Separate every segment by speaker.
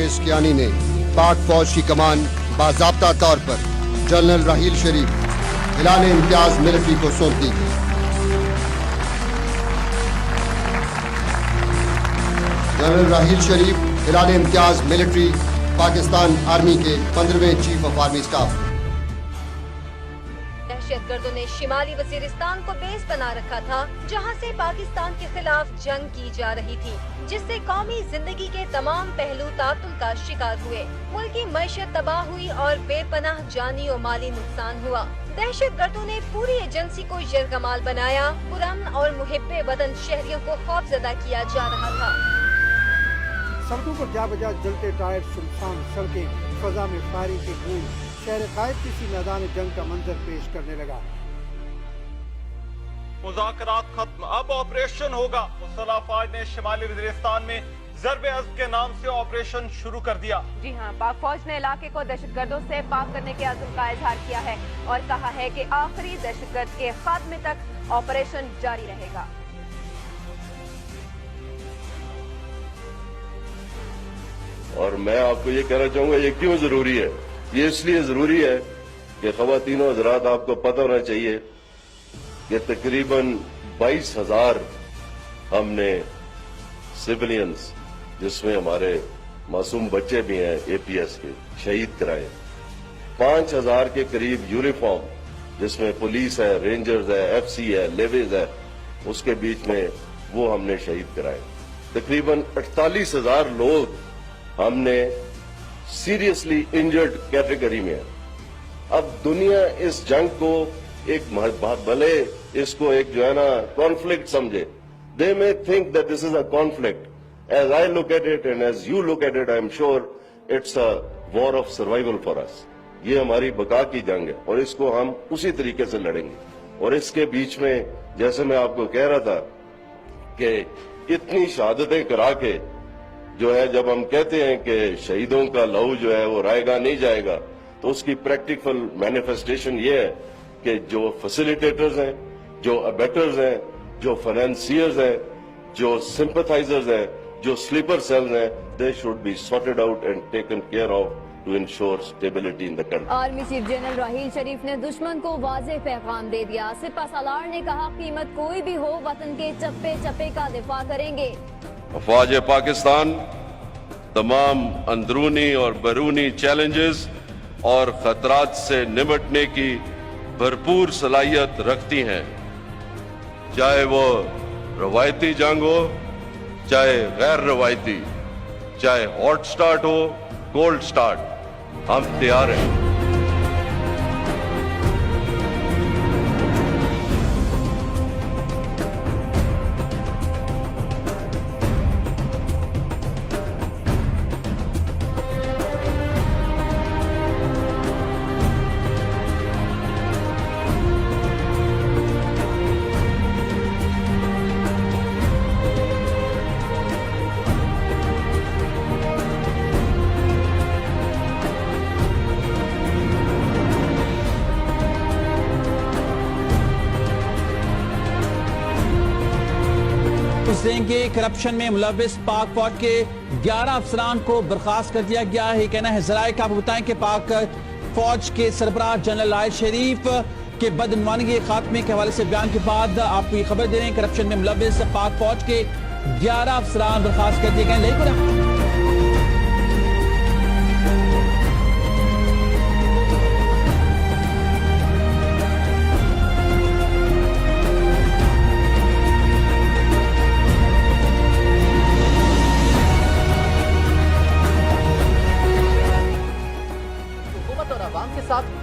Speaker 1: फारिस कियानी ने पाक फौज की कमान बाज़ाब्ता तौर पर जनरल राहील शरीफ हिलाल इम्तियाज मिलिट्री को सौंप दी थी। जनरल राहील शरीफ हिलाल इम्तियाज मिलिट्री पाकिस्तान आर्मी के 15वें चीफ ऑफ आर्मी स्टाफ।
Speaker 2: दहशतगर्दों ने शिमाली वजीरिस्तान को बेस बना रखा था, जहां से पाकिस्तान के खिलाफ जंग की जा रही थी, जिससे कौमी जिंदगी के तमाम पहलू तातुल का शिकार हुए। मुल्की मईशत तबाह हुई और बेपनाह जानी और माली नुकसान हुआ। दहशतगर्दों ने पूरी एजेंसी को यरगमाल बनाया। पुरअमन और मुहिब्बे वतन शहरियों को खौफजदा किया जा रहा था।
Speaker 3: सड़कों पर जा बजा जलते टायर, सुनसान सड़कें, फजा में फायरिंग की गूंज, शहर कायद किसी मैदान जंग का मंजर पेश करने लगा।
Speaker 4: मुज़ाकरात खत्म, अब ऑपरेशन होगा। मुसल्लह फौज ने शिमाली वज़ीरिस्तान में ज़र्ब-ए-अज़्ब के नाम से ऑपरेशन शुरू कर दिया।
Speaker 2: जी हाँ, पाक फौज ने इलाके को दहशतगर्दों से पाक करने के अज़्म का इजहार किया है और कहा है कि आखिरी दहशतगर्द के खात्मे तक ऑपरेशन जारी रहेगा।
Speaker 5: और मैं आपको ये कहना चाहूंगा, ये क्यों जरूरी है? ये इसलिए जरूरी है कि ख़वातीनो हज़रात, आपको पता होना चाहिए कि तकरीबन 22,000 हमने सिविलियंस, जिसमें हमारे मासूम बच्चे भी हैं एपीएस के, शहीद कराए। 5,000 के करीब यूनिफॉर्म, जिसमें पुलिस है, रेंजर्स है, एफसी है, लेविज है, उसके बीच में वो हमने शहीद कराए। तकरीबन 48,000 लोग हमने सीरियसली इंजर्ड कैटेगरी में है। अब दुनिया इस जंग को एक भले इसको एक जो है ना कॉन्फ्लिक्ट समझे। They may think that this is a conflict. As I look at it and as you look at it, I am sure it's a war of survival for us. ये हमारी बका की जंग है और इसको हम उसी तरीके से लड़ेंगे। और इसके बीच में, जैसे मैं आपको कह रहा था कि इतनी शहादतें करा के जो है, जब हम कहते हैं कि शहीदों का लहू जो है वो रायगा नहीं जाएगा, तो उसकी प्रैक्टिकल मैनिफेस्टेशन ये है कि जो फैसिलिटेटर्स हैं, जो अबेटर्स हैं, जो फाइनेंसियर्स हैं, जो सिंपथाइजर्स हैं, जो स्लीपर सेल्स हैं, they should be sorted out and taken care of to ensure stability in the country.
Speaker 6: Army chief general Raheel Sharif ने दुश्मन को वाज़ेह पैगाम दे दिया। सिपा सालार ने कहा, कीमत कोई भी हो, वतन के चप्पे चप्पे का दिफा करेंगे।
Speaker 5: फौज पाकिस्तान तमाम अंदरूनी और बैरूनी चैलेंजेस और खतरात से निपटने की भरपूर सलाहियत रखती हैं, चाहे वो रवायती जंग हो, चाहे गैर रवायती, चाहे हॉट स्टार्ट हो, कोल्ड स्टार्ट, हम तैयार हैं।
Speaker 7: देंगे करप्शन में मुलविस पाक फौज के 11 अफसरान को बर्खास्त कर दिया गया है। कहना है जराए का। आपको बताएं कि पाक फौज के सरबराह जनरल राहील शरीफ के बदनवानी के खात्मे के हवाले से बयान के बाद आपको ये खबर दे रहे हैं, करप्शन में मुलविस पाक फौज के 11 अफसरान बर्खास्त कर दिए गए।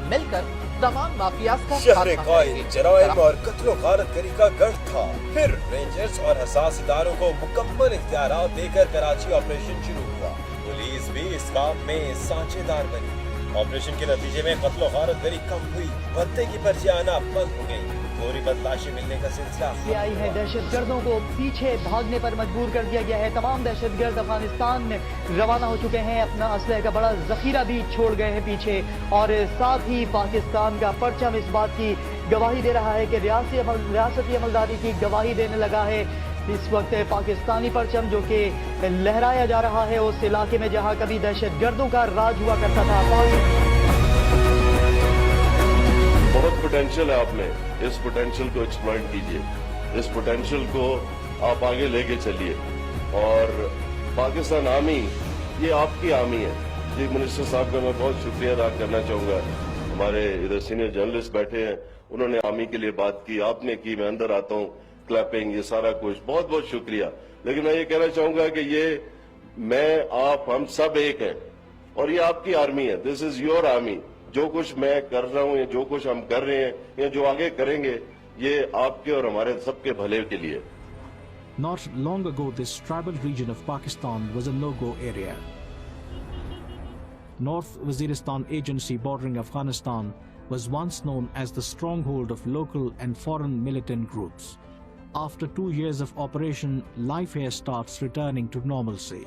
Speaker 8: मिलकर तमाम माफियाज का
Speaker 9: शहर कायद जराइम और कत्लो गारत गरी का गढ़ था। फिर रेंजर्स और हसास इदारों को मुकम्मल इख्तियारात देकर कराची ऑपरेशन शुरू हुआ। पुलिस भी इस काम में साझेदार बनी। ऑपरेशन के नतीजे में कत्लो गारत गरी कम हुई, भत्ते की पर्चियां आना बंद हो गयी, गोरी बदलाशी मिलने का सिलसिला
Speaker 8: आई है। दहशतगर्दों को पीछे भागने पर मजबूर कर दिया गया है। तमाम दहशतगर्द अफगानिस्तान में रवाना हो चुके हैं। अपना असलहे का बड़ा जखीरा भी छोड़ गए हैं पीछे, और साथ ही पाकिस्तान का परचम इस बात की गवाही दे रहा है कि रियासती अमलदारी की गवाही देने लगा है इस वक्त पाकिस्तानी परचम जो कि लहराया जा रहा है उस इलाके में जहां कभी दहशतगर्दों का राज हुआ करता था।
Speaker 5: बहुत पोटेंशियल है आप में, इस पोटेंशियल को एक्सप्लॉइट कीजिए, इस पोटेंशियल को आप आगे लेके चलिए। और पाकिस्तान आर्मी ये आपकी आर्मी है। चीफ मिनिस्टर साहब का मैं बहुत शुक्रिया अदा करना चाहूंगा। हमारे इधर सीनियर जर्नलिस्ट बैठे हैं, उन्होंने आर्मी के लिए बात की, आपने की, मैं अंदर आता हूँ, क्लैपिंग, ये सारा कुछ, बहुत बहुत शुक्रिया। लेकिन मैं ये कहना चाहूंगा कि ये मैं, आप, हम सब एक हैं और ये आपकी आर्मी है। This is your army. जो कुछ मैं कर रहा हूँ या जो कुछ हम कर रहे हैं या जो आगे करेंगे, ये आपके और हमारे सबके भले के लिए।
Speaker 10: Not long ago, this tribal region of Pakistan was a no-go area. North Waziristan Agency bordering Afghanistan was once known as the stronghold of local and foreign militant groups. After 2 years of operation, life here starts returning to normalcy.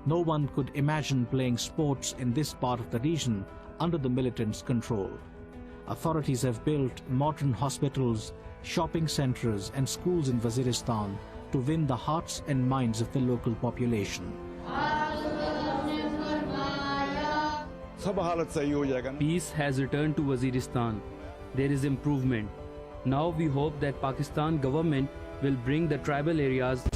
Speaker 10: No one could imagine playing sports in this part of the region under the militants' control. Authorities have built modern hospitals, shopping centers and schools in Waziristan to win the hearts and minds of the local population.
Speaker 11: Peace has returned to Waziristan. There is improvement. Now we hope that Pakistan government will bring the tribal areas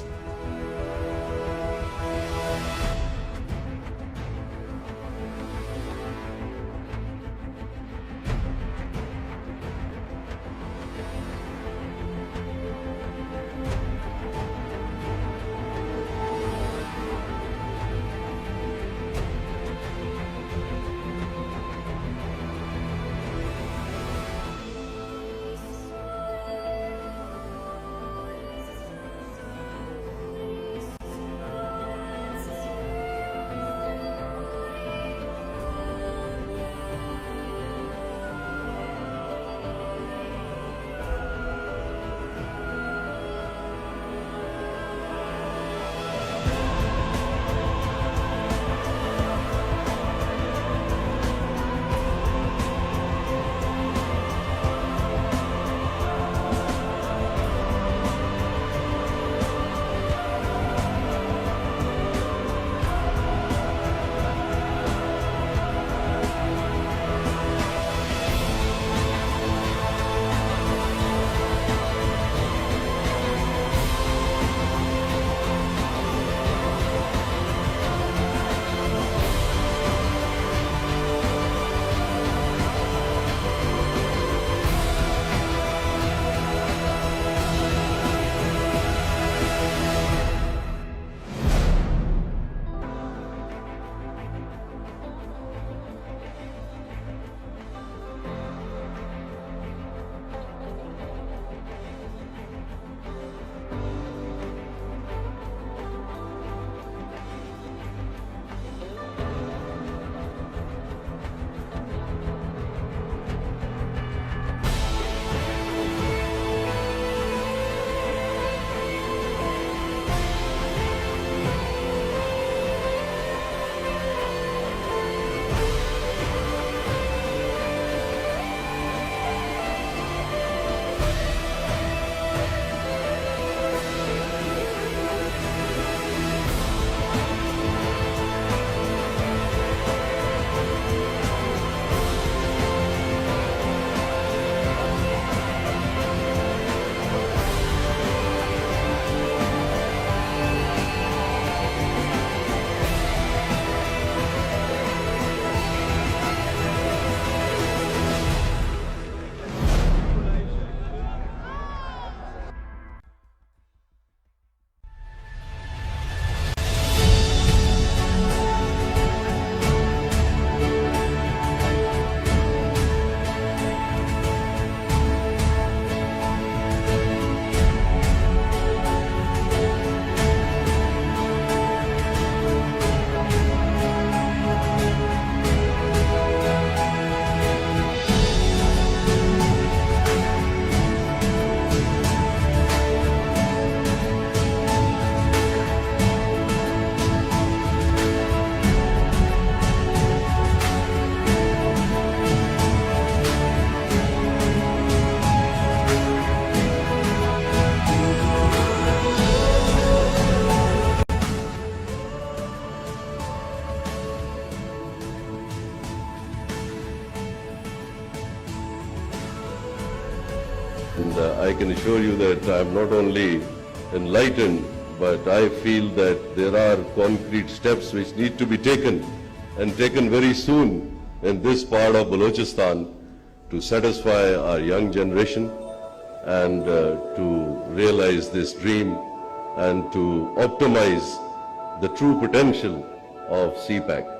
Speaker 5: And I can assure you that I am not only enlightened, but I feel that there are concrete steps which need to be taken, and taken very soon in this part of Balochistan, to satisfy our young generation and to realize this dream and to optimize the true potential of CPAC.